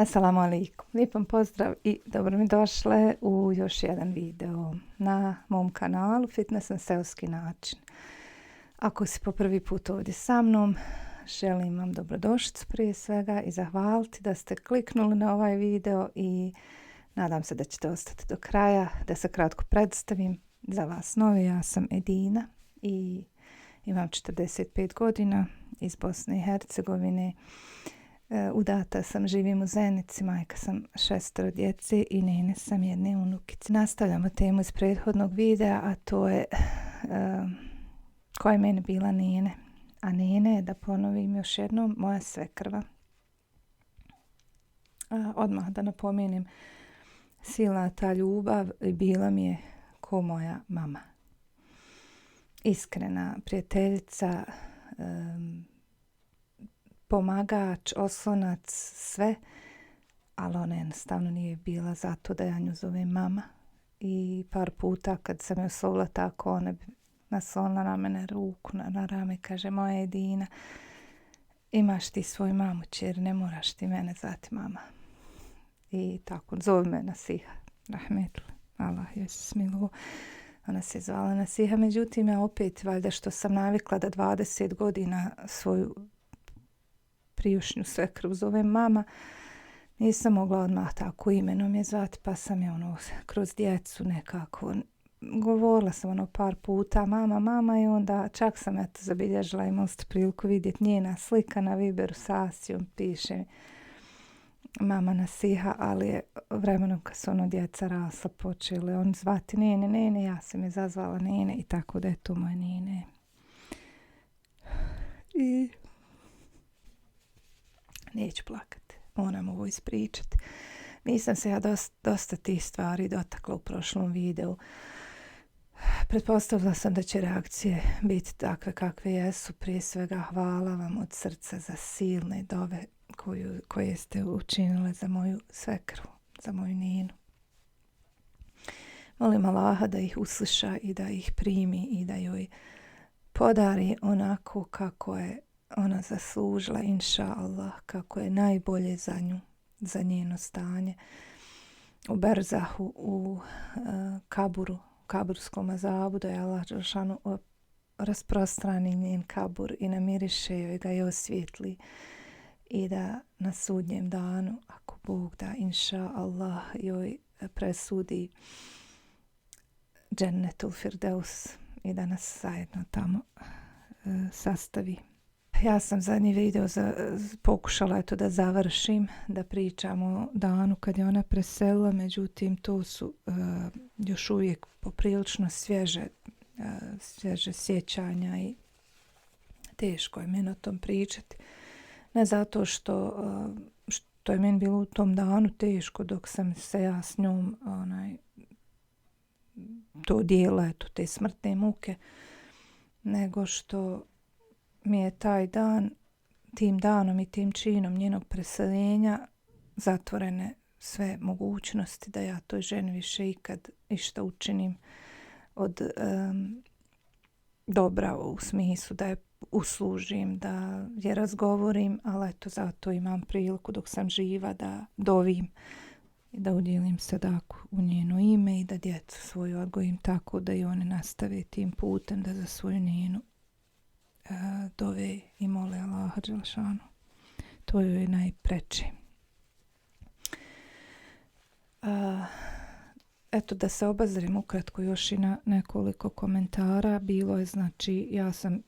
Assalamu alaikum. Lijepom pozdrav i dobro mi došle u još jedan video na mom kanalu Fitness na seoski način. Ako si po prvi put ovdje sa mnom, želim vam dobrodošlicu prije svega i zahvaliti da ste kliknuli na ovaj video i nadam se da ćete ostati do kraja. Da se kratko predstavim za vas novi, ja sam Edina i imam 45 godina iz Bosne i Hercegovine. Udata sam, živim u Zenici, majka sam 6 djece i nene sam jedne unukice. Nastavljamo temu iz prethodnog videa, a to je koja je meni bila nene. A nene je, da ponovim još jednom, moja svekrva. Odmah da napomenem, silna ta ljubav bila mi je ko moja mama. Iskrena prijateljica, pomagač, oslonac, sve, ali ona jednostavno nije bila zato da ja nju zovem mama. I par puta kad sam je oslovila tako, ona bi naslonila na mene ruku, na rame, kaže: moja Edina, imaš ti svoju mamu, čer, ne moraš ti mene zvati mama. I tako, zove me Nasiha, rahmetli, Allah joj se smiluo. Ona se zvala Nasiha, međutim ja opet, valjda što sam navikla da 20 godina svoju prijušnju svekrvu zovem mama, nisam mogla odmah tako imenom je zvati, pa sam je kroz djecu nekako govorila sam par puta mama i onda čak sam zabilježila, imala ste priliku vidjeti njena slika na Viberu s Asijom, piše mama Nasiha, ali je vremenom kad su djeca rasla počeli oni zvati nene, ja sam je zazvala nene i tako da je to moje nene. I neću plakati, moram ovo ispričati. Nisam se ja dosta tih stvari dotakla u prošlom videu. Pretpostavila sam da će reakcije biti takve kakve jesu. Prije svega hvala vam od srca za silne dove koje ste učinile za moju svekrvu, za moju nenu. Molim Allaha da ih usliša i da ih primi i da joj podari onako kako je ona zaslužila, inša Allah, kako je najbolje za nju, za njeno stanje. U Berzahu, u kaburu, kaburskom azabu, da je Allah dželešanu rasprostrani njen kabur i namiriše joj ga i osvijetli. I da na sudnjem danu, ako Bog da, inša Allah, joj presudi Džennetul Firdeus i da nas zajedno tamo sastavi. Ja sam zadnji video pokušala da završim, da pričam o danu kad je ona preselila, međutim to su još uvijek poprilično svježe sjećanja i teško je meni o tom pričati. Ne zato što je meni bilo u tom danu teško dok sam se ja s njom to dijela, te smrtne muke, nego što mi je taj dan, tim danom i tim činom njenog preseljenja zatvorene sve mogućnosti da ja toj ženi više ikad išta učinim od dobra, u smislu da je uslužim, da je razgovorim, ali eto zato imam priliku dok sam živa da dovim i da udjelim sadaku u njeno ime i da djecu svoju odgojim tako da i one nastave tim putem da za svoju njenu dove i mole Allaha dželešanu. To joj je najpreče. Eto da se obazrim ukratko još i na nekoliko komentara. Bilo je, znači, ja sam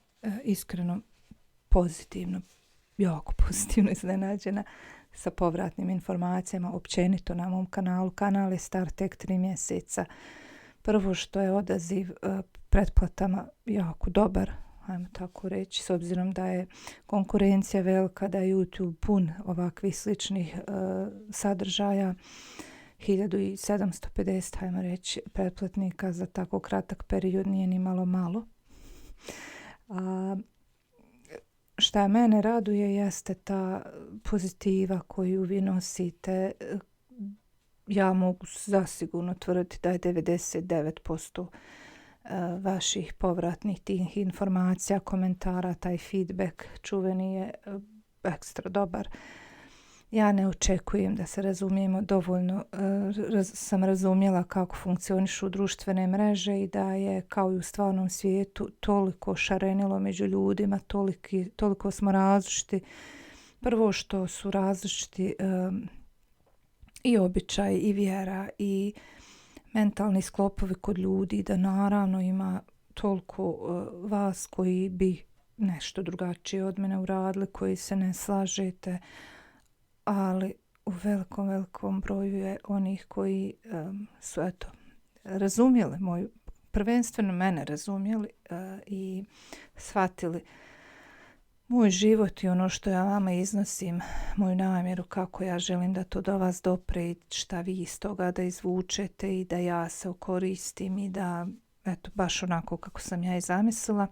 iskreno pozitivno, jako pozitivno iznenađena sa povratnim informacijama općenito na mom kanalu. Kanal je star tek 3 mjeseca. Prvo što je odaziv pretplatama jako dobar, ajmo tako reći, s obzirom da je konkurencija velika, da je YouTube pun ovakvih sličnih sadržaja. 1750, ajmo reći, pretplatnika za tako kratak period nije ni malo. Šta mene raduje jeste ta pozitiva koju vi nosite. Ja mogu zasigurno tvrditi da je 99% vaših povratnih tih informacija, komentara, taj feedback čuveni je ekstra dobar. Ja ne očekujem da se razumijemo dovoljno. Sam razumjela kako funkcionišu društvene mreže i da je kao i u stvarnom svijetu toliko šarenilo među ljudima, toliko smo različiti. Prvo što su različiti i običaj i vjera i mentalni sklopovi kod ljudi, da naravno ima toliko vas koji bi nešto drugačije od mene uradili, koji se ne slažete, ali u velikom broju je onih koji su razumjeli moju, prvenstveno mene razumjeli i shvatili moj život i ono što ja vama iznosim, moju namjeru, kako ja želim da to do vas dopre i šta vi iz toga da izvučete i da ja se okoristim i da, baš onako kako sam ja i zamislila.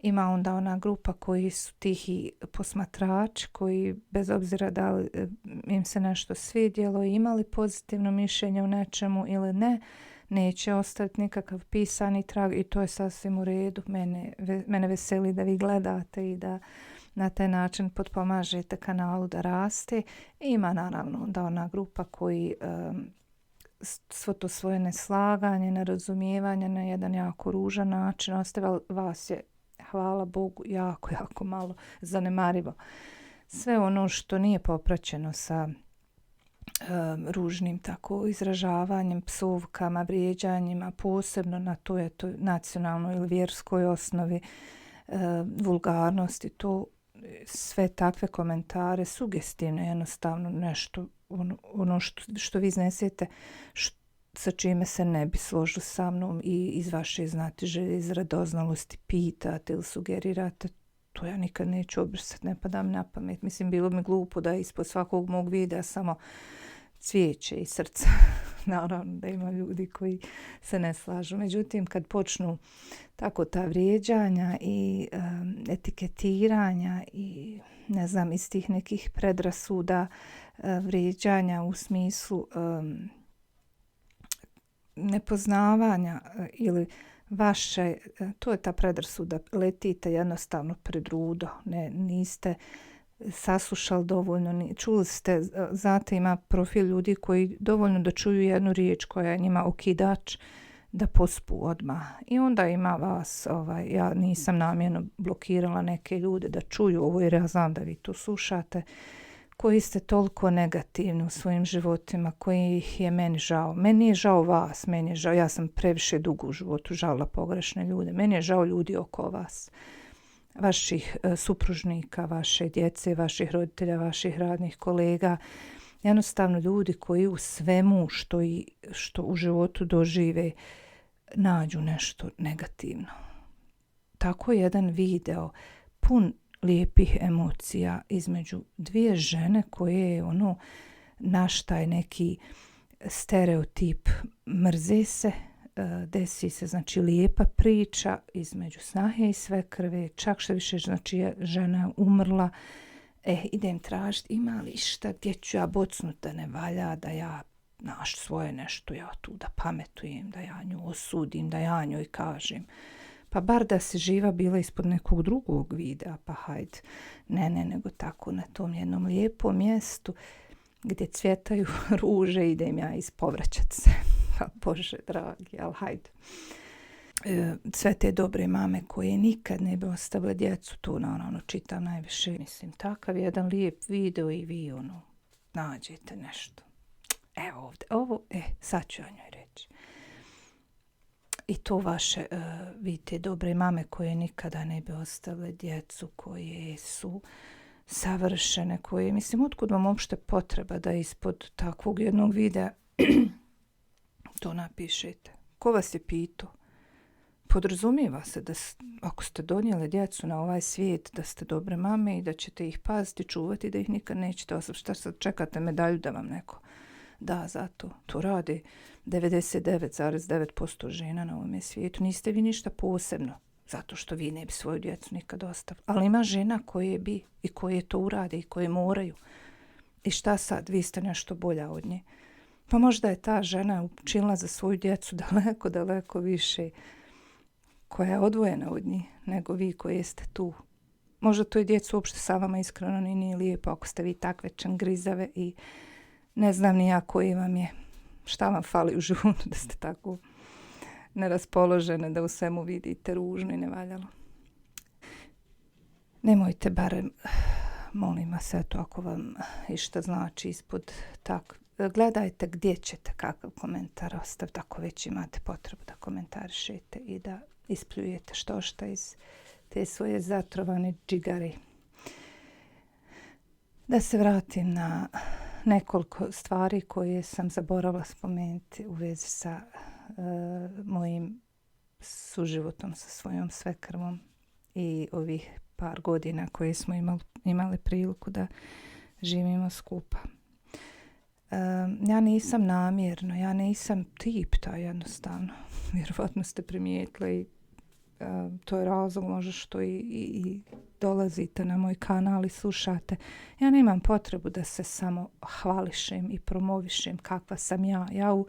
Ima onda ona grupa koji su tihi posmatrači, koji bez obzira da li im se nešto svidjelo i imali pozitivno mišljenje o nečemu ili ne, neće ostaviti nikakav pisani trag i to je sasvim u redu. Mene veseli da vi gledate i da na taj način potpomažete kanalu da raste. Ima naravno da ona grupa koji svo to svoje neslaganje, nerazumijevanje na jedan jako ružan način ostavila, vas je, hvala Bogu, jako malo zanemarivo. Sve ono što nije popraćeno sa ružnim tako izražavanjem, psovkama, vrijeđanjima, posebno na toj nacionalnoj ili vjerskoj osnovi, vulgarnosti, to sve takve komentare, sugestivno jednostavno nešto, ono što vi iznesete, sa čime se ne bi složili sa mnom i iz vaše znatiželje, iz radoznalosti pitate ili sugerirate, to ja nikad neću obrisati, ne pada mi na pamet. Mislim, bilo mi glupo da ispod svakog mog videa samo cvijeće i srca. Naravno da ima ljudi koji se ne slažu. Međutim, kad počnu tako ta vrijeđanja i etiketiranja i ne znam, iz tih nekih predrasuda, vrijeđanja u smislu nepoznavanja ili vaše, to je ta predrasuda, letite jednostavno pred rudo, niste saslušali dovoljno, čuli ste, znate, ima profil ljudi koji dovoljno da čuju jednu riječ koja je njima okidač, da pospu odmah. I onda ima vas, ja nisam namjerno blokirala neke ljude da čuju ovo jer ja znam da vi to slušate, koji ste toliko negativni u svojim životima, koji je meni žao. Meni nije žao vas, meni je žao, ja sam previše dugo u životu žalila pogrešne ljude. Meni je žao ljudi oko vas, vaših supružnika, vaše djece, vaših roditelja, vaših radnih kolega. Jednostavno ljudi koji u svemu što u životu dožive nađu nešto negativno. Tako jedan video pun lijepih emocija između dvije žene koje je naš taj neki stereotip, mrze se, desi se znači lijepa priča između snahe i svekrve, čak što više znači je žena umrla, idem tražiti ima li šta gdje ću ja bocnut da ne valja, da ja naš svoje nešto ja tu da pametujem, da ja nju osudim, da ja njoj kažem. Pa bar da se živa bila ispod nekog drugog videa, pa hajde. Ne, nego tako na tom jednom lijepom mjestu gdje cvjetaju ruže, idem ja ispovraćat se. Pa Bože dragi, ali hajde. Sve te dobre mame koje nikad ne bi ostavile djecu, to naravno čitam najviše. Mislim, takav jedan lijep video i vi nađete nešto. Evo ovdje, sad ću ja njoj reći. I to vaše, vidite, dobre mame koje nikada ne bi ostavile djecu, koje su savršene, koje, mislim, otkud vam uopšte potreba da ispod takvog jednog videa to napišete? Ko vas je pitao? Podrazumijeva se da ako ste donijeli djecu na ovaj svijet, da ste dobre mame i da ćete ih paziti, čuvati, da ih nikad nećete ostaviti. Šta sad čekate medalju da vam neko da za to? To radi 99,9% žena na ovom svijetu. Niste vi ništa posebno, zato što vi ne bi svoju djecu nikad ostavili. Ali ima žena koje bi i koje to urade i koje moraju. I šta sad? Vi ste nešto bolja od nje. Pa možda je ta žena učinila za svoju djecu daleko više, koja je odvojena od njih, nego vi koji ste tu možda to i djecu uopšte sa vama iskreno nije lijepo ako ste vi takve čangrizave i ne znam ni ja koji vam je, šta vam fali u životu da ste tako neraspoložene, da u svemu vidite ružno i nevaljalo. Nemojte barem, molim vas, eto, ako vam išta znači ispod tako, gledajte gdje ćete kakav komentar ostaviti ako već imate potrebu da komentarišete i da ispljujete što iz te svoje zatrovane džigare. Da se vratim na nekoliko stvari koje sam zaboravila spomenuti u vezi sa mojim suživotom sa svojom svekrvom i ovih par godina koje smo imali priliku da živimo skupa. Ja nisam namjerno, ja nisam tip taj jednostavno. Vjerovatno ste primijetili i to je razlog možda što i dolazite na moj kanal i slušate. Ja nemam potrebu da se samo hvališem i promovišem kakva sam ja. Ja u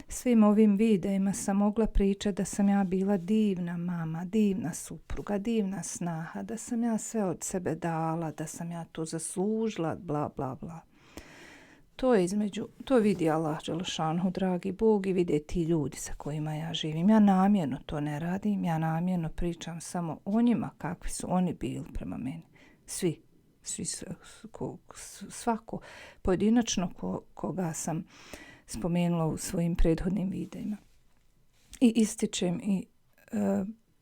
svim ovim videima sam mogla pričati da sam ja bila divna mama, divna supruga, divna snaha, da sam ja sve od sebe dala, da sam ja to zaslužila, bla, bla, bla. To vidi Allah dželešanhu, dragi Bog, i vide ti ljudi sa kojima ja živim. Ja namjerno to ne radim, ja namjerno pričam samo o njima kakvi su oni bili prema meni. Svi svako pojedinačno koga sam spomenula u svojim prethodnim videima. I ističem i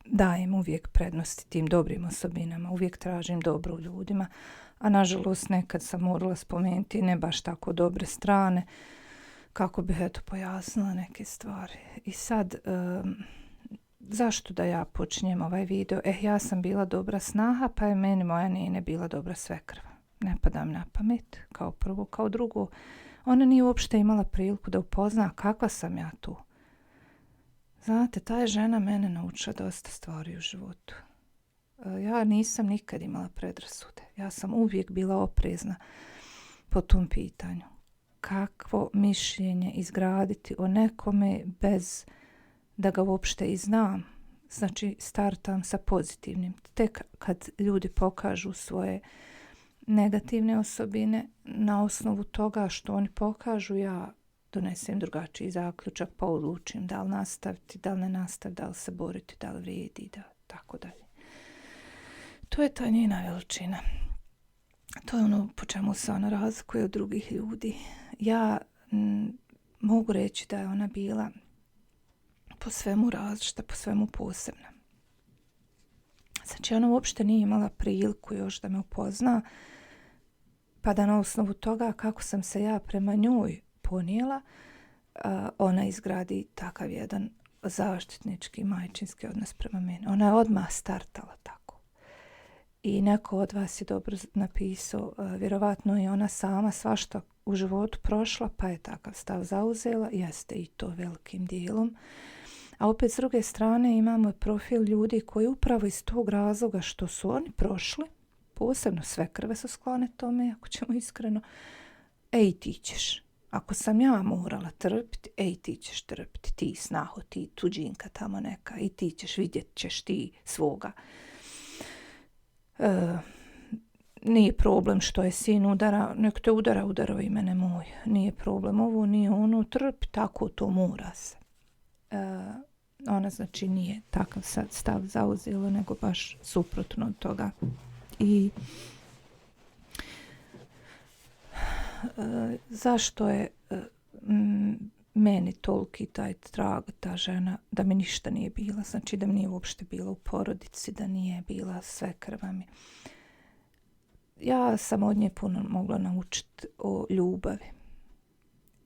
dajem uvijek prednosti tim dobrim osobinama, uvijek tražim dobro u ljudima, a nažalost nekad sam morala spomenuti ne baš tako dobre strane kako bih pojasnila neke stvari. I sad, zašto da ja počinjem ovaj video? Ja sam bila dobra snaha, pa je meni moja nene bila dobra svekrva. Ne pada mi na pamet, kao prvo. Kao drugo, ona nije uopšte imala priliku da upozna kakva sam ja tu. Znate, ta je žena mene naučila dosta stvari u životu. Ja nisam nikad imala predrasude. Ja sam uvijek bila oprezna po tom pitanju. Kakvo mišljenje izgraditi o nekome bez da ga uopšte i znam. Znači, startam sa pozitivnim. Tek kad ljudi pokažu svoje negativne osobine, na osnovu toga što oni pokažu, ja donesem drugačiji zaključak, pa odlučim da li nastaviti, da li ne nastaviti, da li se boriti, da li vrijedi, da tako dalje. To je ta njena veličina. To je ono po čemu se ona razlikuje od drugih ljudi. Ja mogu reći da je ona bila po svemu različita, po svemu posebna. Znači, ona uopšte nije imala priliku još da me upozna, pa da na osnovu toga kako sam se ja prema njoj ponijela, ona izgradi takav jedan zaštitnički, majčinski odnos prema meni. Ona je odmah startala tako. I neko od vas je dobro napisao, vjerovatno i ona sama svašta u životu prošla, pa je takav stav zauzela, jeste i to velikim dijelom. A opet s druge strane imamo profil ljudi koji upravo iz tog razloga što su oni prošli, posebno svekrve su sklone tome, ako ćemo iskreno, ti ćeš. Ako sam ja morala trpiti, ti ćeš trpiti, ti snaho, ti tuđinka tamo neka, i ti ćeš, vidjet ćeš ti svoga. Nije problem što je sin udara, nek te udara i mene moj. Nije problem ovo, nije ono, trpi, tako to mora se. Ona znači nije takav sad stav zauzela, nego baš suprotno od toga. I zašto je meni toliki taj trag, ta žena, da mi ništa nije bila, znači da mi nije uopšte bila u porodici, da nije bila svekrva mi. Ja sam od nje puno mogla naučiti o ljubavi.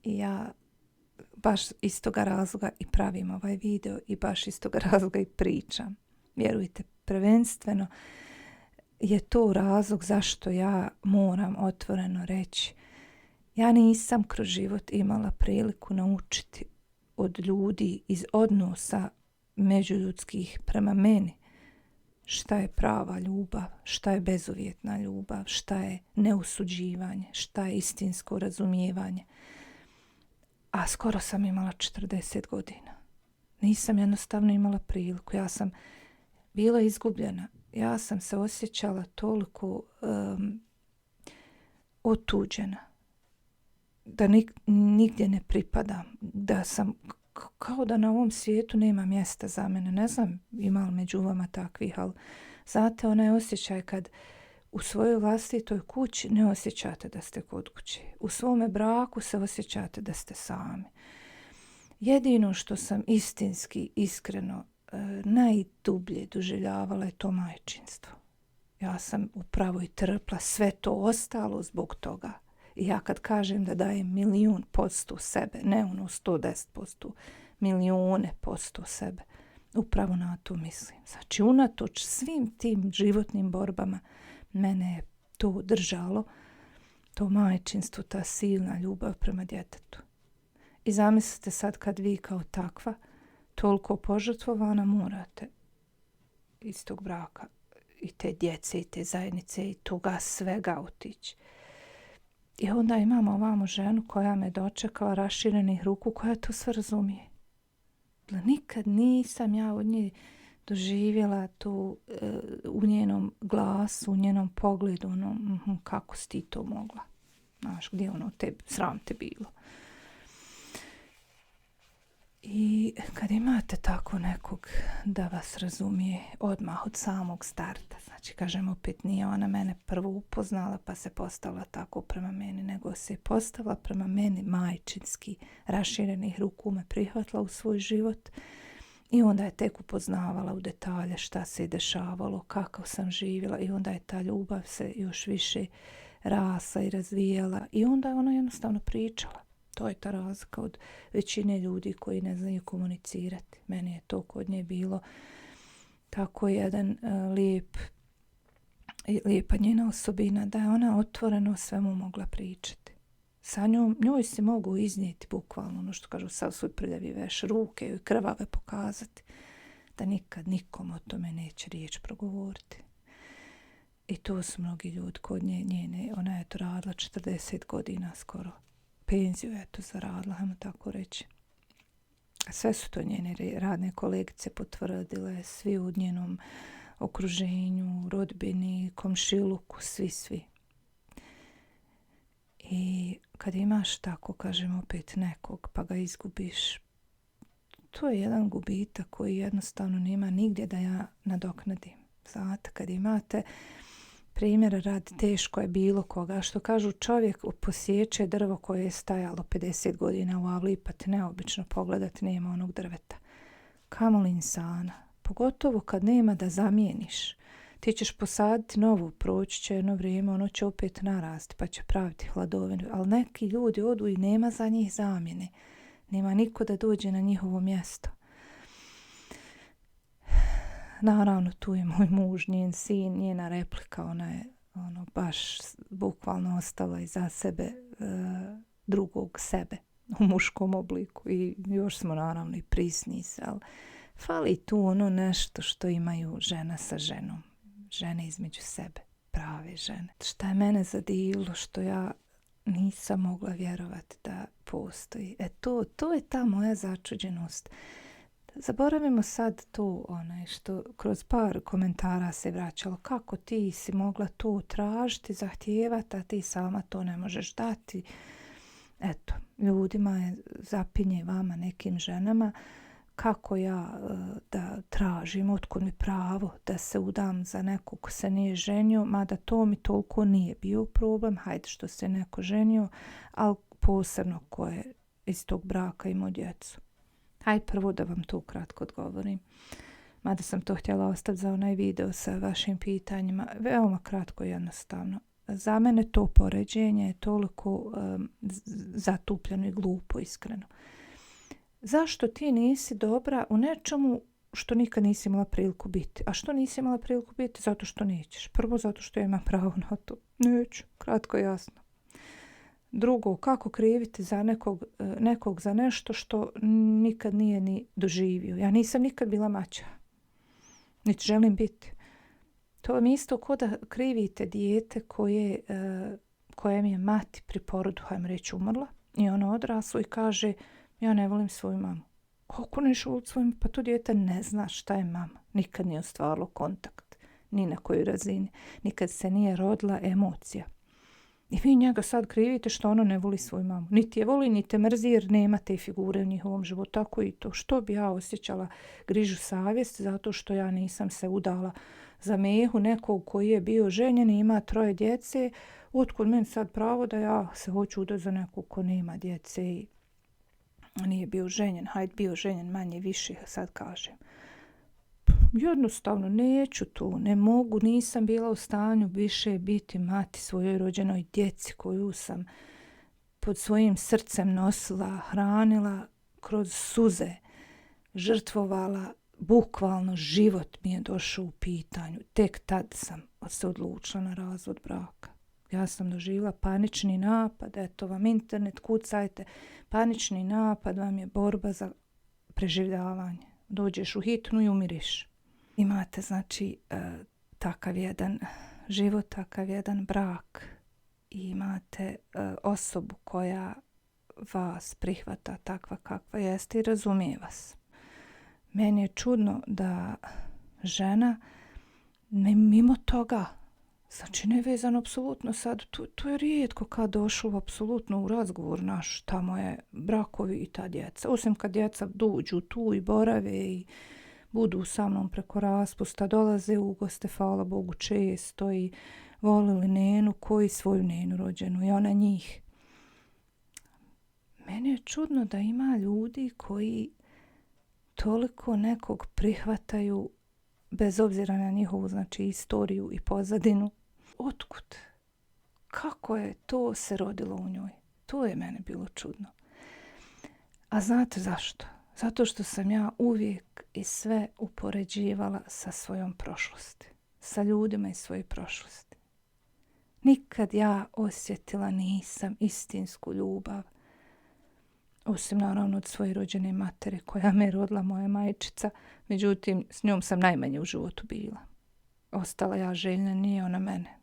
I ja baš iz toga razloga i pravim ovaj video i baš iz toga razloga i pričam. Vjerujte, prvenstveno je to razlog zašto ja moram otvoreno reći. Ja nisam kroz život imala priliku naučiti od ljudi iz odnosa međuljudskih prema meni šta je prava ljubav, šta je bezuvjetna ljubav, šta je neusuđivanje, šta je istinsko razumijevanje. A skoro sam imala 40 godina. Nisam jednostavno imala priliku. Ja sam bila izgubljena ja sam se osjećala toliko otuđena, da nigdje ne pripadam, da sam kao da na ovom svijetu nema mjesta za mene. Ne znam ima li među vama takvih, ali znate onaj osjećaj kad u svojoj vlastitoj kući ne osjećate da ste kod kuće. U svome braku se osjećate da ste sami. Jedino što sam istinski, iskreno, najdublje doživljavala je to majčinstvo. Ja sam upravo i trpla sve to ostalo zbog toga. I ja kad kažem da dajem 1.000.000% sebe, ne ono 110%, 1.000.000% sebe, upravo na to mislim. Znači, unatoč svim tim životnim borbama, mene je to držalo, to majčinstvo, ta silna ljubav prema djetetu. I zamislite sad kad vi kao takva, toliko požrtvovana, morate iz tog braka i te djece i te zajednice i toga svega otići. I onda imamo ovamo ženu koja me dočekala raširenih ruku, koja to sve razumije. Nikad nisam ja od nje doživjela tu u njenom glasu, u njenom pogledu, kako si ti to mogla. Znaš, gdje sram te bilo. I kad imate tako nekog da vas razumije odmah od samog starta, znači kažem opet nije ona mene prvo upoznala pa se postavila tako prema meni, nego se postavila prema meni majčinski, raširenih ruku me prihvatila u svoj život i onda je tek upoznavala u detalje šta se je dešavalo, kako sam živjela i onda je ta ljubav se još više rasla i razvijala i onda je ona jednostavno pričala. To je ta razlika od većine ljudi koji ne znaju komunicirati. Meni je to kod nje bilo tako jedan lijepa njena osobina, da je ona otvoreno svemu mogla pričati. Sa njoj se mogu iznijeti bukvalno, ono što kažu, sav svoj prljavi veš, ruke joj krvave pokazati, da nikad nikom o tome neće riječ progovoriti. I to su mnogi ljudi kod njene, ona je to radila 40 godina skoro. Penziju je to zaradila, hajmo tako reći. Sve su to njene radne kolegice potvrdile, svi u njenom okruženju, rodbini, komšiluku, svi. I kad imaš tako, kažem opet nekog, pa ga izgubiš, to je jedan gubitak koji jednostavno nema nigdje da ja nadoknadim. Znate, kad imate primjera radi, teško je bilo koga. Što kažu, čovjek posjeće drvo koje je stajalo 50 godina u avli, pa te neobično pogledati, nema onog drveta. Kamoli insana. Pogotovo kad nema da zamijeniš. Ti ćeš posaditi novu, proći će jedno vrijeme, ono će opet narasti, pa će praviti hladovinu. Ali neki ljudi odu i nema za njih zamjene. Nema niko da dođe na njihovo mjesto. Naravno, tu je moj muž, njen sin, njena replika, ona je baš bukvalno ostala iza sebe drugog sebe u muškom obliku i još smo naravno i prisni se, ali fali tu nešto što imaju žena sa ženom, žene između sebe, prave žene. Šta je mene zadivilo, što ja nisam mogla vjerovati da postoji. To je ta moja začuđenost. Zaboravimo sad to, što kroz par komentara se vraćalo, kako ti si mogla to tražiti, zahtijevati, a ti sama to ne možeš dati. Eto, ljudima je zapinje, vama, nekim ženama, kako ja da tražim, otkud mi pravo da se udam za nekog ko se nije ženio, mada to mi toliko nije bio problem, hajde što se neko ženio, ali posebno ko je iz tog braka imao djecu. Hajde prvo da vam to ukratko odgovorim. Mada sam to htjela ostaviti za onaj video sa vašim pitanjima. Veoma kratko i jednostavno. Za mene to poređenje je toliko zatupljeno i glupo, iskreno. Zašto ti nisi dobra u nečemu što nikad nisi imala priliku biti? A što nisi imala priliku biti? Zato što nećeš. Prvo, zato što ja imam pravo na to. Neću. Kratko i jasno. Drugo, kako kriviti za nekog za nešto što nikad nije ni doživio. Ja nisam nikad bila mača. Niti želim biti. To je isto kao da krivite dijete kojem je mati pri porodu, hajmo reći, umrla i ono odraslo i kaže ja ne volim svoju mamu. Kako neš voliti svoju mamu? Pa to dijete ne zna šta je mama. Nikad nije ostvarilo kontakt. ni na kojoj razini. Nikad se nije rodila emocija. I vi njega sad krivite što ono ne voli svoju mamu. Niti je voli, niti mrzi jer nema te figure u njihovom životu. Tako i to. Što bi ja osjećala grižu savjesti zato što ja nisam se udala za Mehu, nekog koji je bio ženjen i ima 3 djece. Otkud meni sad pravo da ja se hoću udati za nekog ko nema djece i nije bio ženjen. Hajde, bio ženjen manje više, sad kažem. Jednostavno neću to, ne mogu, nisam bila u stanju više biti mati svojoj rođenoj djeci koju sam pod svojim srcem nosila, hranila kroz suze, žrtvovala, bukvalno život mi je došao u pitanju. Tek tad sam se odlučila na razvod braka. Ja sam doživjela panični napad, eto vam internet, kucajte, panični napad vam je borba za preživljavanje. Dođeš u hitnu i umiriš. Imate znači takav jedan život, takav jedan brak i imate osobu koja vas prihvata takva kakva jeste i razumije vas. Meni je čudno da žena mimo toga, znači nevezano apsolutno sad, to je rijetko kad došlo apsolutno u razgovor naš, tamo je brakovi i ta djeca. Osim kad djeca dođu tu i borave i budu sa mnom preko raspusta, dolaze u goste, hvala Bogu, često i volili nenu koji svoju nenu rođenu i ona njih. Meni je čudno da ima ljudi koji toliko nekog prihvataju bez obzira na njihovu znači istoriju i pozadinu. Otkud? Kako je to se rodilo u njoj? To je mene bilo čudno. A znate zašto? Zato što sam ja uvijek i sve upoređivala sa svojom prošlosti. Sa ljudima iz svoje prošlosti. Nikad ja osjetila nisam istinsku ljubav. Osim naravno od svoje rođene matere koja me rodila, moja majčica. Međutim, s njom sam najmanje u životu bila. Ostala ja željna, nije ona mene.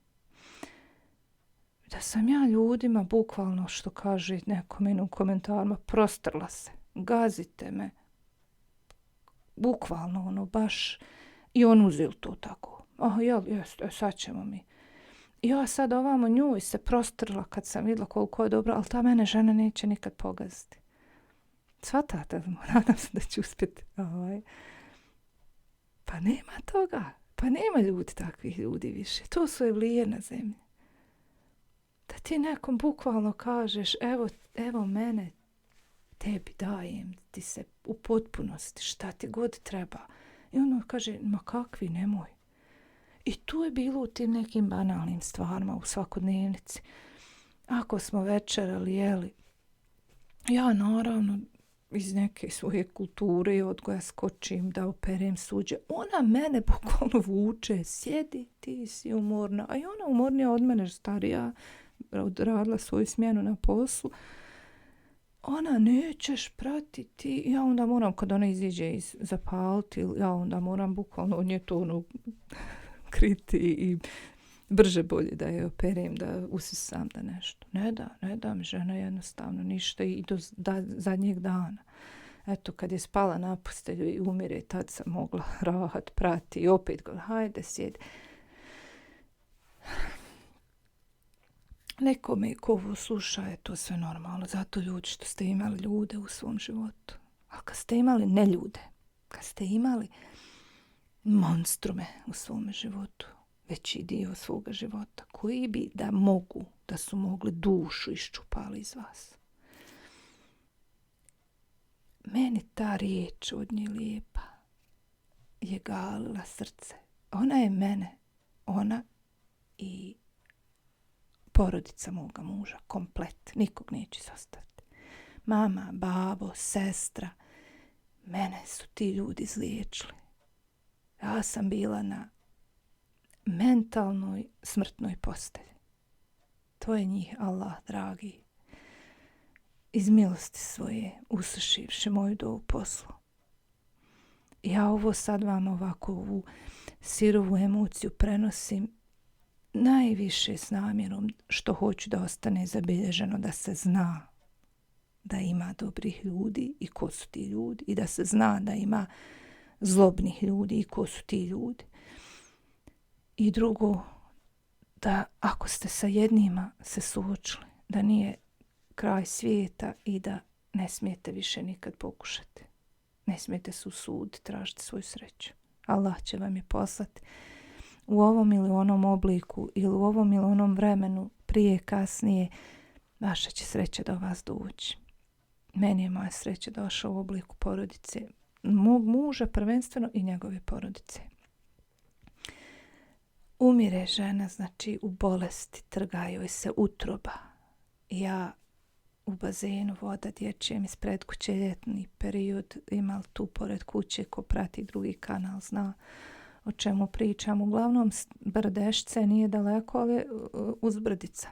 Da sam ja ljudima, bukvalno što kaže neko meni u komentarima, prostrla se. Gazite me. Bukvalno ono baš. I on uzeo to tako. Sad ćemo mi. I ja sad ovamo njoj se prostrla kad sam vidjela koliko je dobro, ali ta mene žena neće nikad pogaziti. Svatate, nadam se da ću uspjeti. Pa nema toga. Pa nema ljudi takvih ljudi više. To su evlije na zemlji. Da ti nekom bukvalno kažeš, evo mene, tebi dajem ti se u potpunosti, šta ti god treba. I ono kaže, ma kakvi, nemoj. I tu je bilo u tim nekim banalnim stvarima u svakodnevnici. Ako smo večerali, jeli, ja naravno iz neke svoje kulture i odgoja skočim da operem suđe. Ona mene bukvalno vuče, sjedi, ti si umorna. A i ona umornija od mene, starija, odradila svoju smjenu na poslu. Ona nećeš pratiti. Ja onda moram, kad ona iziđe zapaliti, ja onda moram bukvalno od nje to kriti i brže bolje da je operem, da usisam da nešto. Ne da mi žena jednostavno ništa i do zadnjeg dana. Eto, kad je spala na postelju i umire, tad sam mogla rahat, prati i opet go, hajde sjedi. Nekome ko ovo sluša je to sve normalno. Zato ljudi što ste imali ljude u svom životu. A kad ste imali neljude, kad ste imali monstrume u svom životu, veći dio svoga života, koji bi da su mogli dušu iščupali iz vas. Meni ta riječ od nje lijepa je galila srce. Ona je mene, ona i porodica moga muža, komplet, nikog neće izostaviti. Mama, babo, sestra, mene su ti ljudi izliječili. Ja sam bila na mentalnoj smrtnoj postelji. To je njih Allah, dragi, iz milosti svoje usušivši moju dovu poslu. Ja ovo sad vam ovako ovu sirovu emociju prenosim najviše s namjerom što hoću da ostane zabilježeno, da se zna da ima dobrih ljudi i ko su ti ljudi i da se zna da ima zlobnih ljudi i ko su ti ljudi. I drugo, da ako ste sa jednima se suočili, da nije kraj svijeta i da ne smijete više nikad pokušati. Ne smijete se usuditi, tražiti svoju sreću. Allah će vam je poslati u ovom ili onom obliku ili u ovom ili onom vremenu, prije, kasnije, vaša će sreća do vas doći. Meni je moja sreća došla u obliku porodice, mog muža prvenstveno i njegove porodice. Umire žena, znači u bolesti, trga joj se utroba. Ja u bazenu, voda dječjem ispred kuće, ljetni period, imali tu pored kuće, ko prati drugi kanal zna o čemu pričam. Uglavnom Brdešce nije daleko, ali uzbrdica.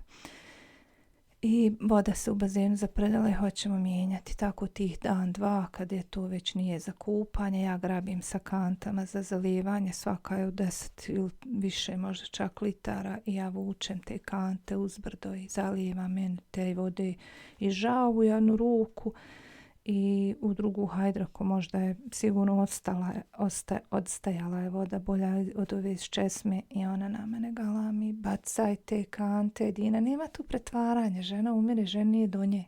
I voda se u bazenu zapredala i hoćemo mijenjati. Tako tih dan, dva, kad je to već nije za kupanje, ja grabim sa kantama za zalijevanje, svaka je u 10 ili više, možda čak litara, i ja vučem te kante uzbrdo i zalijevam meni te vode i žao u jednu ruku i u drugu hajdraku, možda je sigurno odstajala je voda bolja od ove iz česme, i ona na mene galami: bacaj te kante, Dina. Nema tu pretvaranja, žena umire, žena nije do nje.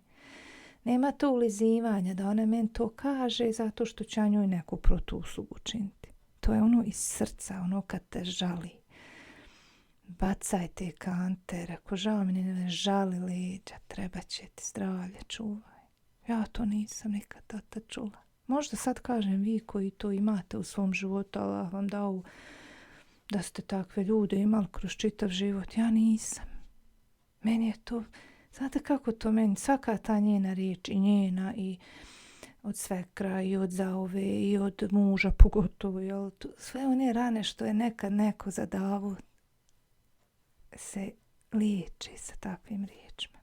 Nema tu ulizivanja da ona meni to kaže zato što će njoj neku protuslugu učiniti. To je ono iz srca, ono kad te žali. Bacaj te kante, reko, žao mi ne žali leđa, treba će ti zdravlje, čuvaj. Ja to nisam nikad tata čula. Možda sad kažem vi koji to imate u svom životu, Allah vam dao da ste takve ljude imali kroz čitav život. Ja nisam. Meni je to, znate kako to meni, svaka ta njena riječ, i njena, i od svekra, i od zaove, i od muža pogotovo, jel, sve one rane što je nekad neko zadavu, se liječi sa takvim riječima.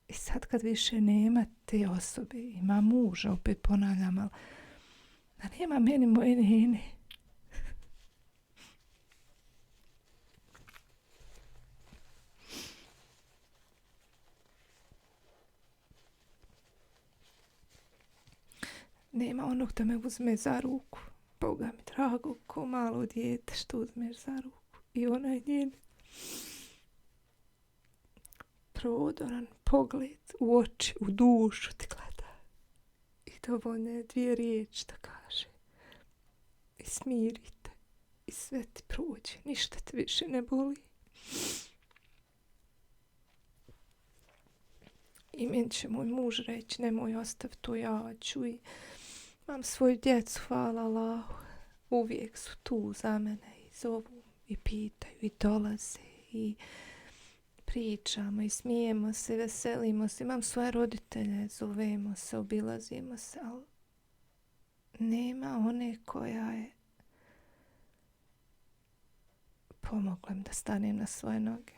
I sad kad više nema te osobe, ima muža, opet ponavljam, ali da nema meni moje njene. Nema onog da me uzme za ruku. Boga mi drago, ko malo dijete što uzmeš za ruku. I onaj njen prodoran pogled u oči, u dušu ti gleda. I dovoljne 2 riječi da kaže. I smirite. I sve ti prođe. Ništa te više ne boli. I meni će moj muž reći: nemoj ostav to, ja ću. I imam svoju djecu, hvala Allahu. Uvijek su tu za mene i zovu i pitaju i dolaze i pričamo i smijemo se, veselimo se. Imam svoje roditelje, zovemo se, obilazimo se, ali nema one koja je pomogla da stanem na svoje noge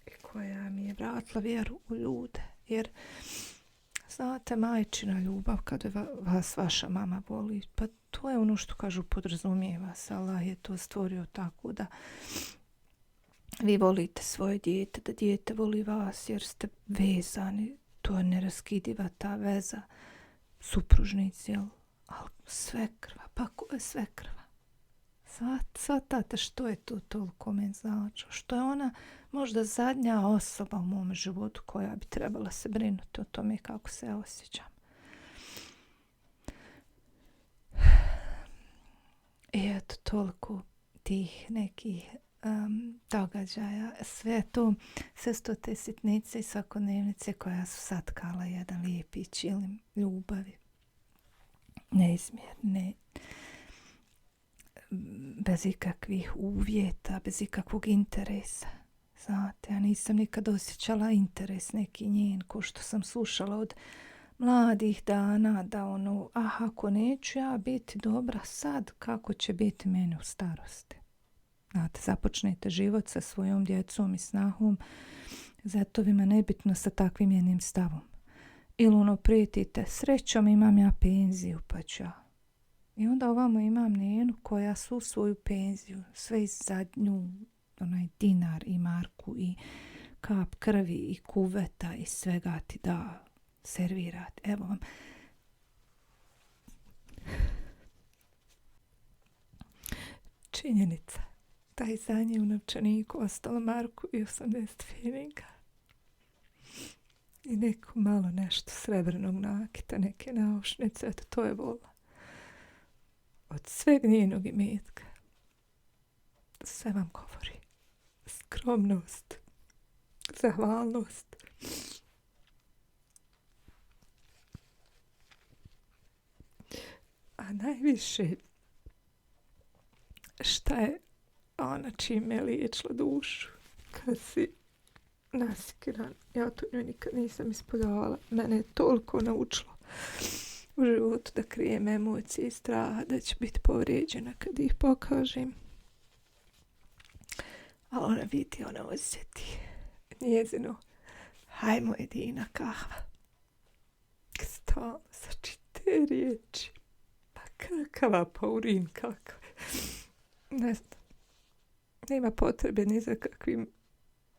i koja mi je vratila vjeru u ljude. Jer znate, majčina ljubav kad vas vaša mama voli, pa to je ono što kažu podrazumijeva se. Allah je to stvorio tako da vi volite svoje dijete, da dijete voli vas, jer ste vezani. To je neraskidiva ta veza, supružnici, jel? Ali sve krva, pa ko je sve krva? Svatate što je to toliko meni znači? Što je ona možda zadnja osoba u mom životu koja bi trebala se brinuti o tome kako se osjećam. I eto, toliko tih nekih događaja. Sve to te sitnice i svakodnevnice koja su satkala jedan lijepi čilim ljubavi. Neizmjerne, bez ikakvih uvjeta, bez ikakvog interesa. Znate, ja nisam nikad osjećala interes neki njen, ko što sam slušala od mladih dana, da ono, ako neću ja biti dobra sad, kako će biti meni u starosti. Znate, započnete život sa svojom djecom i snahom, zetovima, nebitno sa takvim jednim stavom. Ili ono, prijetite, srećom imam ja penziju, pa ću ja. I onda ovamo imam njenu koja su svoju penziju, sve iz zadnju, onaj dinar i marku i kap krvi i kuveta i svega ti da servirati. Evo vam. činjenica da je za nje u novčaniku ostalo marku i 80 pfenniga. I neko malo nešto srebrnog nakita, neke naušnice, eto to je volila. Od sveg njenog imetka. Sve vam govori. Skromnost, zahvalnost. A najviše šta je ona čime je liječila dušu kad si nasikiran. Ja to njoj nikad nisam ispoljavala. Mene je toliko naučilo u životu da krijem emocije i straha da će biti povrijeđena kad ih pokažem. Ali ona vidi, ona osjeti njezino hajmo jedina kahva. Stalno sači te riječi. Pa kakava paurin, kakva. Ne znam. Nema potrebe ni za kakvim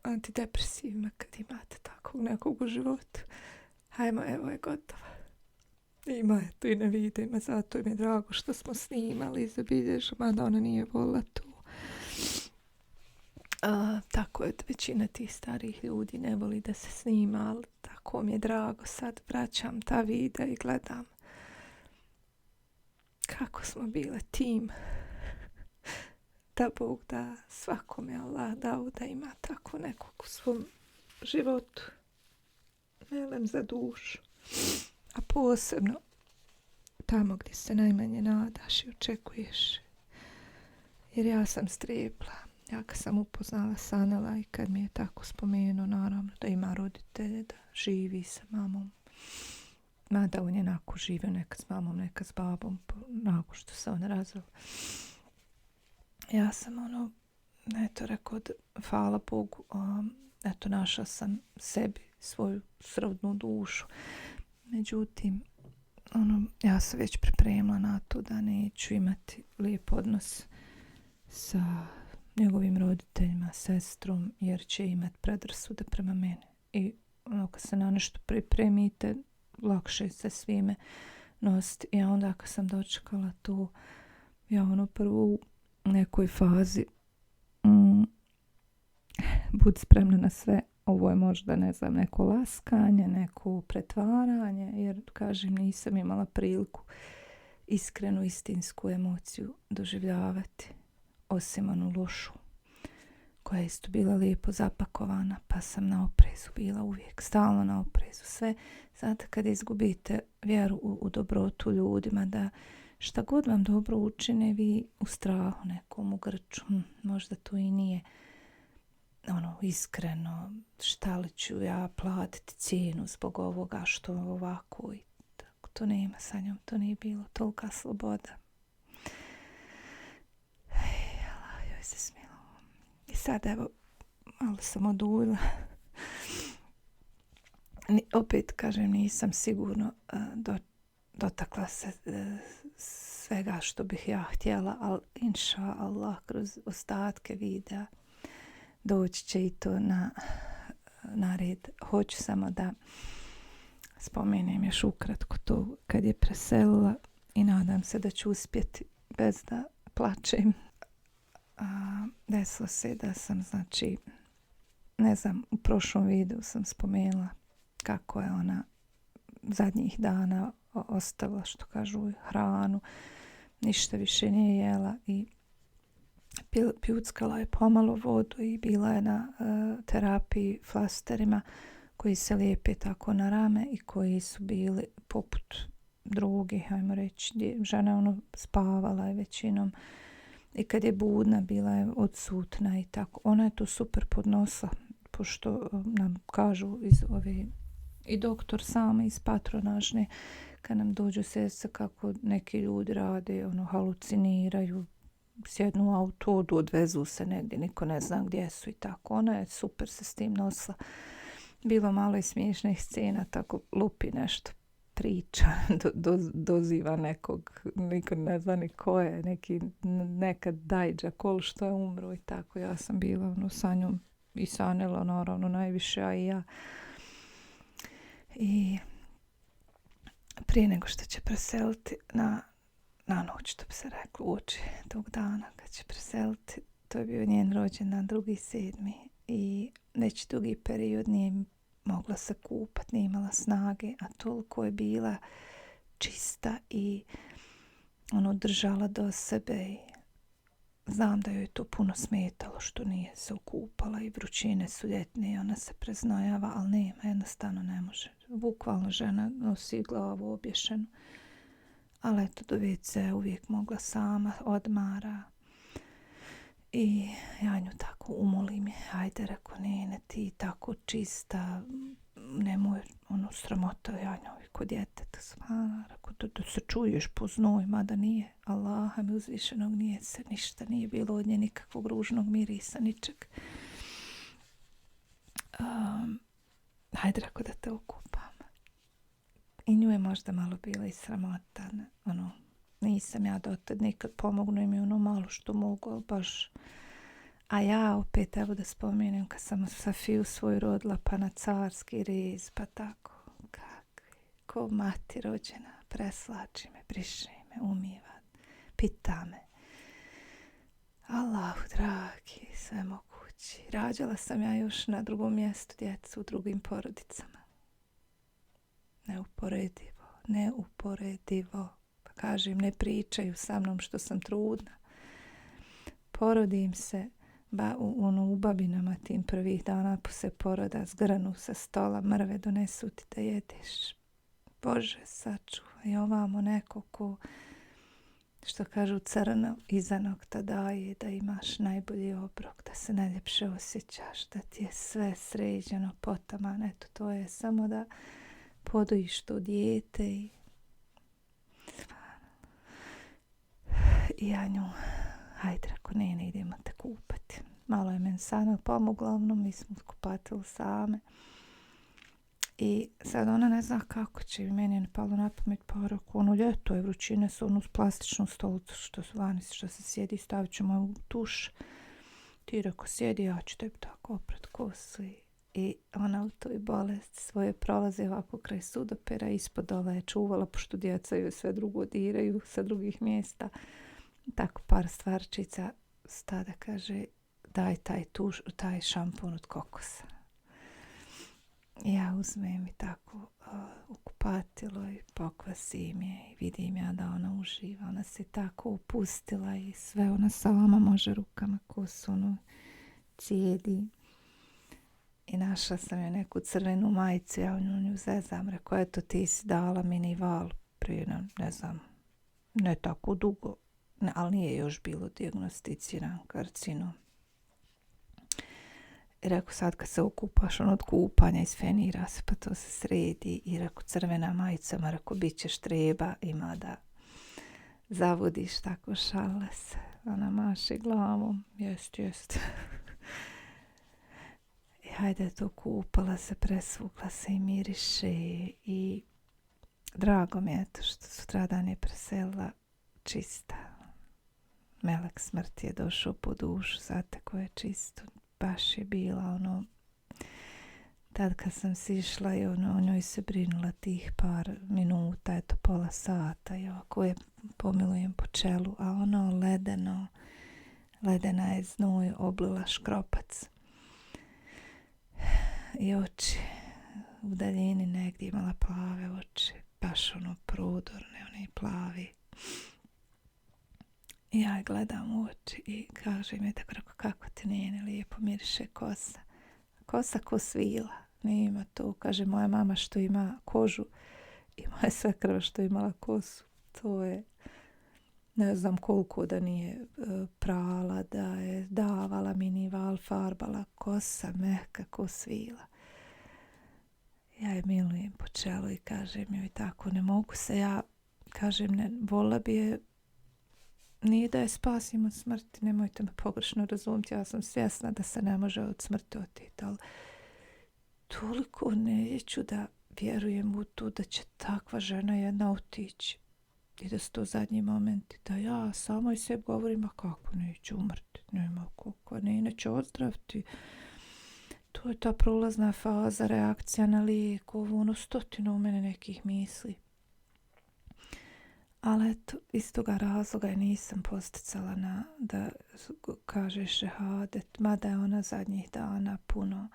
antidepresivima kad imate takvog nekog u životu. Hajmo, evo je gotova. Ima je to i na videima, zato mi je drago što smo snimali i zabilježili, mada ona nije volila to. Tako je da većina tih starih ljudi ne voli da se snima, ali tako mi je drago. Sad vraćam ta videa i gledam kako smo bile tim. Da Bog da svakome Allah dao da ima tako nekog u svom životu. Melem za dušu. A posebno tamo gdje se najmanje nadaš i očekuješ. Jer ja sam strepla. Ja kad sam upoznala Sanela i kad mi je tako spomenuo, naravno da ima roditelje, da živi sa mamom. Mada on je onako živio nekad s mamom, nekad s babom, nakon što se on razveo. Ja sam eto rekao, hvala Bogu, eto našla sam sebi svoju srodnu dušu. Međutim, ja sam već pripremila na to da neću imati lijep odnos sa njegovim roditeljima, sestrom, jer će imati predrasude prema meni. I kad se na nešto pripremite, lakše se svime nositi. I onda kad sam dočekala to, ja prvo u nekoj fazi budi spremna na sve. Ovo je možda, ne znam, neko laskanje, neko pretvaranje, jer, kažem, nisam imala priliku iskrenu, istinsku emociju doživljavati, osim onu lošu, koja je isto bila lijepo zapakovana, pa sam na oprezu bila uvijek, stalno na oprezu. Sve, znate, kad izgubite vjeru u dobrotu ljudima, da šta god vam dobro učine, vi u strahu nekom, u grču, možda to i nije iskreno, šta li ću ja platiti cijenu zbog ovoga što ovako, i tako. To nema sa njom, to nije bilo tolika sloboda. Joj se smilo. I sad evo, malo sam oduljila. Opet kažem, nisam sigurno dotakla se svega što bih ja htjela, ali inša Allah kroz ostatke videa doći će i to na red. Hoću samo da spomenem još ukratko to kad je preselila i nadam se da ću uspjeti bez da plačem. Desilo se da sam, znači, ne znam, u prošlom videu sam spomenula kako je ona zadnjih dana ostavila, što kažu, hranu, ništa više nije jela i pjuckala je pomalo vodu i bila je na terapiji flasterima koji se lijepe tako na rame i koji su bili poput drugih, hajmo reći, gdje žena spavala je većinom i kad je budna bila je odsutna i tako. Ona je to super podnosila, pošto nam kažu iz ove i doktor sama iz patronažne, kad nam dođu sestre, kako neki ljudi rade, haluciniraju, sjednu u auto, odvezu se negdje, niko ne zna gdje su i tako. Ona je super se s tim nosila. Bilo malo i smiješnih scena, tako lupi nešto, priča, doziva nekog, niko ne zna ni ko je, nekad dajđa, kol što je umro i tako. Ja sam bila sa njom i sanila naravno najviše, a i ja. I prije nego što će preseliti na na noć, što bi se reklo, uoči tog dana kad će preseliti. To je bio njen rođendan 2.7. I već dugi period nije mogla se kupati, nije imala snage, a toliko je bila čista i držala do sebe. I znam da joj je to puno smetalo što nije se okupala i vrućine su ljetne i ona se preznojava, ali nema, jednostavno ne može. Bukvalno žena nosi glavu obješenu. Ali eto, do WC uvijek mogla sama, odmara. I ja nju tako umolim je, ajde, reko, ne, ti tako čista, nemoj, sramota, ja njoj kod djeteta, reko, da se čuješ po znoj, mada nije, Allaha mi uzvišenog, nije se ništa, nije bilo od nje nikakvog ružnog mirisa, ničeg. Ajde, reko, da te okupam. I nju je možda malo bila i sramota, nisam ja dotad nikad pomognu mi malo što mogu, ali baš. A ja opet, evo da spomenem, kad sam Safiju svoju rodila, pa na carski rez, pa tako, ko mati rođena, preslači me, briše me, umiva, pita me. Allahu dragi, sve mogući. Rađala sam ja još na drugom mjestu djecu u drugim porodicama. Neuporedivo. Kažem, ne pričaju sa mnom što sam trudna. Porodim se u babinama tim prvih dana poslije poroda, zgranu sa stola, mrve donesu ti da jedeš. Bože, sačuvaj, ovamo neko ko, što kažu, crno iza nokta daje, da imaš najbolji obrok, da se najljepše osjećaš, da ti je sve sređeno, potaman. Eto, to je samo da podojiš to dijete i ja nju, hajde, ako ne idemo te kupati. Malo je meni Sana pomogla, mi smo kupatili same. I sad ona ne zna kako će, meni je ne palo na pamet, pa rekao, ljeto je, vrućine su uz plastičnu stolicu što su vani, što se sjedi, stavit ćemo u tuš. Ti rekao, sjedi, ja ću tebi tako oprat kosu. I ona u toj bolesti svoje prolaze ovako kraj sudopera, ispod dole je čuvala, pošto djeca joj sve drugo diraju sa drugih mjesta. Tako par stvarčica stada, kaže, daj taj šampon od kokosa. Ja uzmem i tako u kupatilo i pokvasim je i vidim ja da ona uživa. Ona se tako upustila i sve ona sama može rukama kosu, cijedi. I našla sam joj neku crvenu majicu, ja nju zezam, rekao, eto, ti si dala mini val prije, ne znam, ne tako dugo, ali nije još bilo dijagnosticiran karcinom. I rekao, sad kad se okupaš, od kupanja isfenira se, pa to se sredi. I rekao, crvena majica, ma rekao, bit ćeš treba, ima da zavodiš, tako šale se. Ona maše glavom, jest. I hajde to kupala se, presvukla se i miriše i drago mi je to što sutradan je preselila čista. Melek smrti je došao po dušu, zateko je čisto. Baš je bila tad kad sam sišla i o njoj se brinula tih par minuta, eto pola sata i ovako je pomilujem po čelu, a ledena je znoj oblila škropac. I oči u daljini negdje imala plave oči, baš prodorne, one plavi. I ja gledam u oči i kaže mi tako, kako ti nije lijepo miriše kosa. Kosa ko svila, nema to. Kaže, moja mama što ima kožu i moja svekrva što imala kosu. To je, ne znam koliko da nije prala, da je davala minival, farbala, kosa mehka ko svila. Ja je milujem po čelu i kažem joj tako, ne mogu se ja, kažem, ne, vola bi je, nije da je spasim od smrti, nemojte me pogrešno razumjeti, ja sam svjesna da se ne može od smrti otiti, ali toliko neću da vjerujem u to da će takva žena jedna otići i da su to zadnji momenti, da ja samo i sebi govorim, a kako neću umrti, nema koliko, neće ozdraviti. To je ta prolazna faza, reakcija na lijek, stotinu u mene nekih misli. Ali eto, iz toga razloga je nisam posticala da kaže šehadet, mada je ona zadnjih dana puno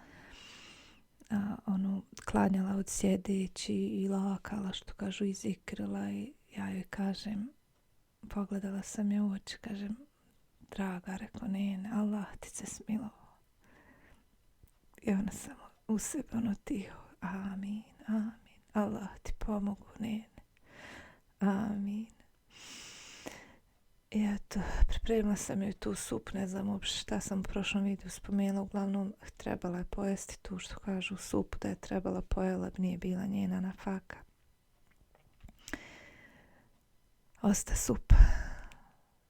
klanjala od sjedeći i lakala, što kažu, izikrila, i ja joj kažem, pogledala sam je u oči, kažem, draga, rekao, ne, Allah ti se smilovao. I ona samo u sebe tiho, amin, amin, Allah ti pomogu, ne, amin. I eto, pripremila sam joj tu sup, ne znam uopšte šta sam u prošlom videu spomenula, uglavnom trebala je pojesti tu, što kažu, supu da je trebala pojela, nije bila njena nafaka. Osta sup.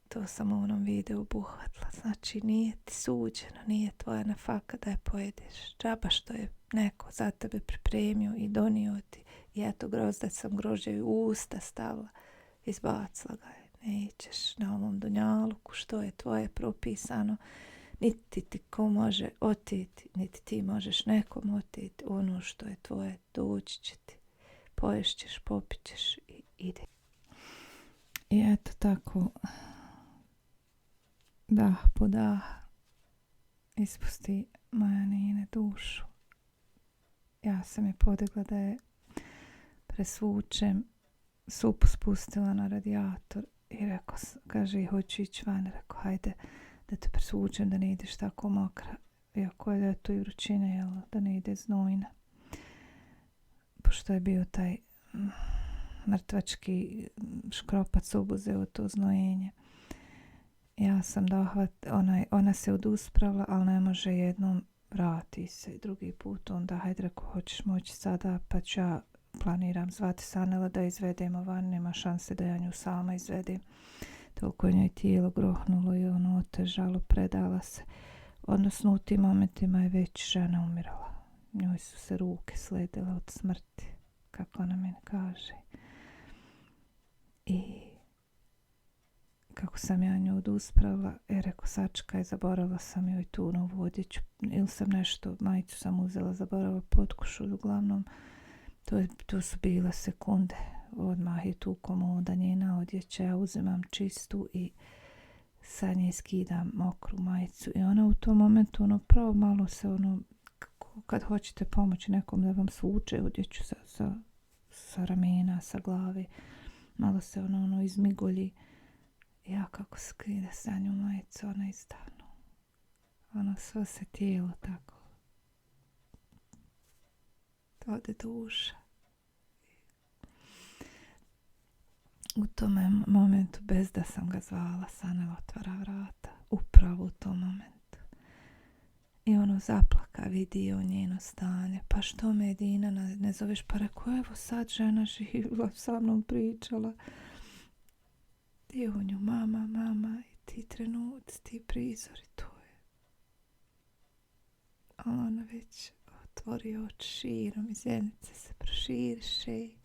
To sam u onom videu obuhvatila. Znači, nije ti suđeno, nije tvoja nafaka da je pojedeš. Džaba što je neko za tebe pripremio i donio ti. I eto, grozdac sam grožđe u usta stavila, izbacila ga je. Nećeš na ovom dunjaluku, što je tvoje propisano, niti ti ko može oteti, niti ti možeš nekom oteti. Ono što je tvoje, doći će ti, poješćeš, popićeš i ide. I eto tako, dah po dah, ispusti moja Nine dušu. Ja sam je podigla da je presvučem, supu spustila na radijator i rekao, kaže, hoću ići van, rekao, hajde da te presvučem, da ne ideš tako mokra, iako je ljeto i vrućine, jel, da ne ide znojna. Pošto je bio taj mrtvački škropac obuzeo to znojenje. Ja sam ona se oduspravila, ali ne može jednom, vrati se i drugi put, onda hajde, rekao, hoćeš moći sada, pa ću ja, planiram zvati Sanela da izvedemo van, nema šanse da ja nju sama izvedem. Toliko je njoj tijelo grohnulo i ono otežalo, predala se. Odnosno u tim momentima je već žena umirala. Njoj su se ruke sledile od smrti, kako ona meni kaže. I kako sam ja nju oduspravila, rekao, sačekaj, zaboravila sam joj tu novu odjeću, ili sam nešto, majicu sam uzela, zaboravila potkušu, uglavnom, to su bile sekunde, odmah je tu komoda, njena odjeća, ja uzimam čistu i sa nje skidam mokru majicu i ona u tom momentu, pravo malo se kad hoćete pomoći nekom da vam svuče odjeću sa ramena, sa glave, malo se izmigolji. Ja kako skida sa nju majicu, ona izdanu. Svo se tijelo tako. Ode duša. U tome momentu, bez da sam ga zvala, Sanela otvara vrata. Upravo u tom momentu. I zaplaka, vidio njeno stanje. Pa što me Dina ne zoveš? Pa rekao, evo sad žena živjela, sa mnom pričala. I nju, mama, i ti trenuci, ti prizori, to je. A ona već otvori oči širom i zjenice se proširiše i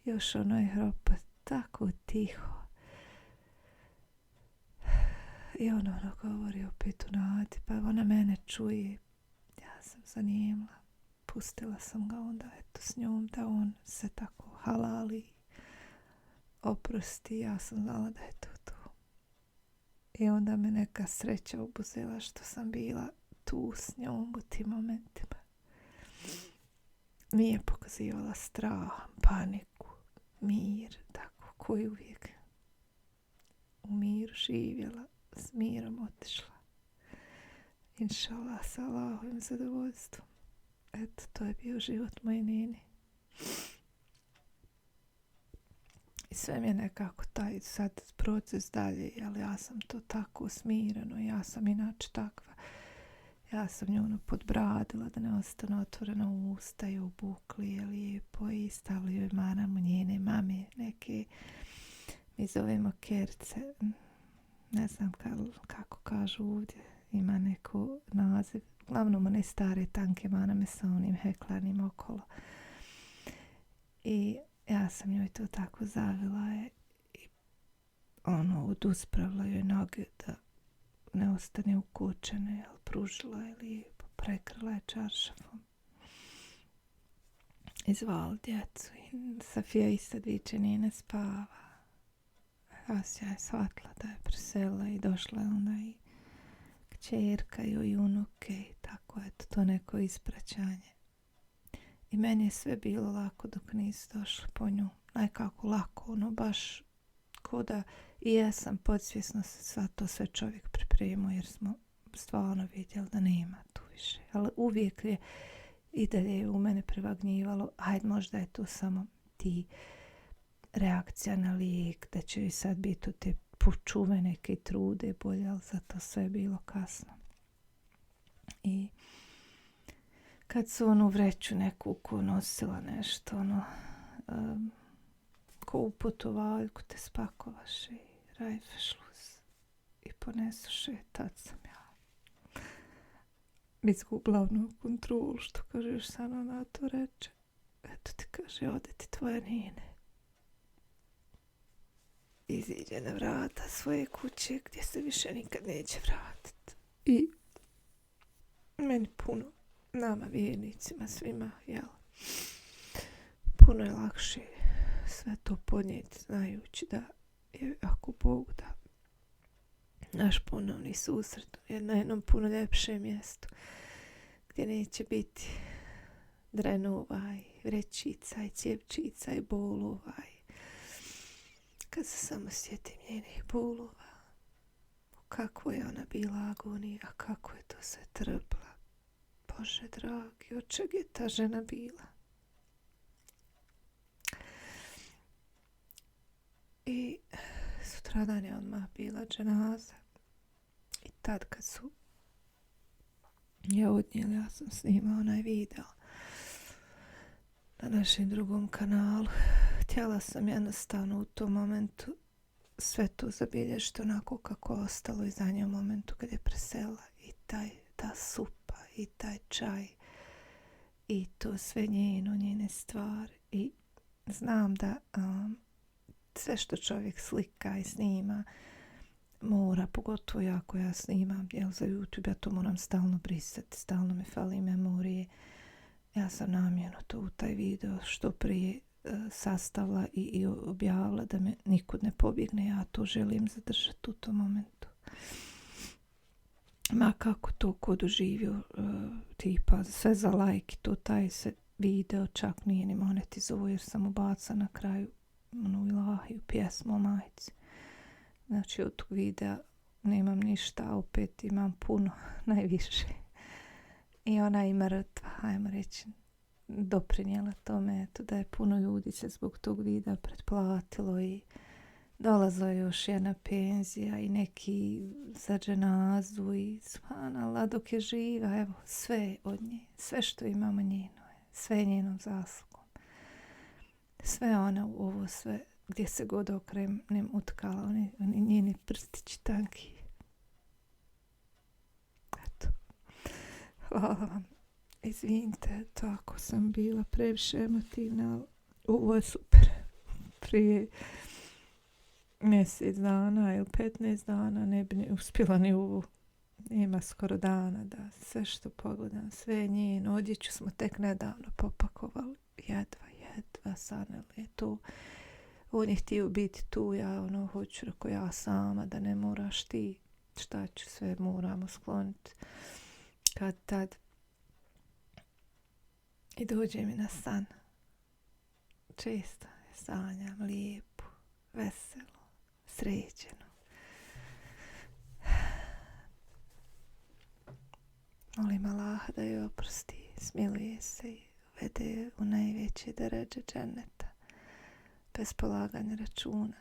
još je hropa tako tiho. I ona govori opet u nadi, pa ona mene čuje. Ja sam zanimla. Pustila sam ga onda s njom da on se tako halali, oprosti. Ja sam znala da je to. I onda me neka sreća obuzela što sam bila tu s njom u tim momentima. Nije pokazivala strah, paniku, mir, tako koji uvijek u miru živjela, s mirom otišla. Inšallah, sa Allahovim zadovoljstvom. Eto, to je bio život moje Nine. I sve mi je nekako taj sad proces dalje, ali ja sam to tako smireno, ja sam inače takva. Ja sam nju podbradila da ne ostane otvorena usta i obukli je lijepo i stavili joj maramu njene mame, neke, mi zovemo kerce, ne znam kako kažu ovdje, ima neko naziv, uglavnom one stare tanke marame sa onim heklanim okolo. I ja sam njoj to tako zavila i oduspravila joj noge da ne ostane ukočene, jel, pružila je lijepo, prekrila je čaršafom. I zvala djecu i Safija isto viče, Nina spava. Kasija je shvatila da je preselila i došla je onda i kćerka i unuke i tako, eto, to neko ispraćanje. I meni je sve bilo lako dok nisu došli po nju. Nekako lako, ono baš ko da i ja sam podsvjesno se sve čovjek pripremio jer smo stvarno vidjeli da nema tu više. Ali uvijek je i dalje je u mene prevagnjivalo, hajde možda je to samo ti reakcija na lijek, da će joj sad biti u te počuve neke trude bolje, ali zato sve je bilo kasno. I kad su onu vreću neku ko nosila nešto, ono, ko u putovaljku te spakovaš i rajfešluz i ponesuše, tad sam ja izgubila onu kontrolu, što kažeš, Sana na to reče. Eto ti kaže, ode ti tvoje nine. Iziđe na vrata svoje kuće gdje se više nikad neće vratiti. I meni puno, nama vjernicima, svima, jel, puno je lakše sve to podnijeti znajući da je, ako Bog da, naš ponovni susret je na jednom puno ljepšem mjestu gdje neće biti drenova i vrećica i cjevčica i bolova. Kad se samo sjetim njenih bolova, kako je ona bila agonija, a kako je to sve trpla. Bože dragi, od čeg je ta žena bila? I sutradan je odmah bila dženaza. I tad kad su je odnijeli, ja sam snimao onaj video na našem drugom kanalu. Htjela sam jednostavno u tom momentu sve to zabilježiti onako kako je ostalo i za nje u momentu kad je preselila. I ta supa i taj čaj i to sve njene stvari. I znam da sve što čovjek slika i snima mora, pogotovo ako ja snimam za YouTube, ja to moram stalno brisati, stalno mi fali memorije. Ja sam namjerno to u taj video što prije sastavila i objavila da me nikud ne pobjegne. Ja to želim zadržati u tom momentu. Ma kako to ko doživio, tipa sve za like, to taj se video čak nije ni monetizovao jer sam ubacila na kraju onu ilahiju pjesmu o majici. Znači od tog videa nemam ništa, a opet imam puno, najviše. I ona i mrtva, hajmo reći, doprinijela tome, eto, da je puno ljudi se zbog tog videa pretplatilo i dolazila je još jedna penzija i neki za dženazu i subhanallah, dok je živa, evo, sve od nje, sve što imamo njeno je, sve njenom zaslugom. Sve ona u ovo sve, gdje se god okrenem utkala, oni njeni prstići tanki. Eto. Hvala vam. Izvinite, tako sam bila previše emotivna, ali ovo je super. Prije mjesec dana ili 15 dana ne bi uspjela ni ovo. Ima skoro dana da sve što pogledam, sve njeno, odjeću smo tek nedavno popakovali. Jedva saneli to. On je htio biti tu, ja hoću, reko ja sama, da ne moraš ti, šta ću, sve moramo skloniti. Kad tad i dođe mi na san. Često je sanjam lijepo, veselo, sređeno. Molim Allaha da joj oprosti, smiluje se i vede u najveće deređe dženeta, bez polaganja računa.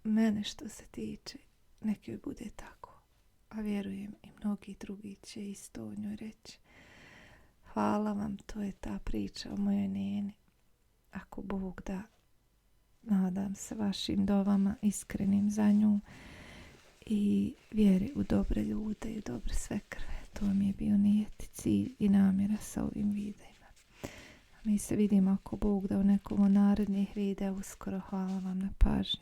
Mene što se tiče, nek joj bude tako. A vjerujem i mnogi drugi će isto o njoj reći. Hvala vam, to je ta priča o mojoj neni. Ako Bog da, nadam se vašim dovama iskrenim za nju i vjeri u dobre ljude i u dobre svekrve. To mi je bio nijet, cilj i namjera sa ovim videima. Mi se vidimo ako Bog da u nekom od narednih videa uskoro. Hvala vam na pažnji.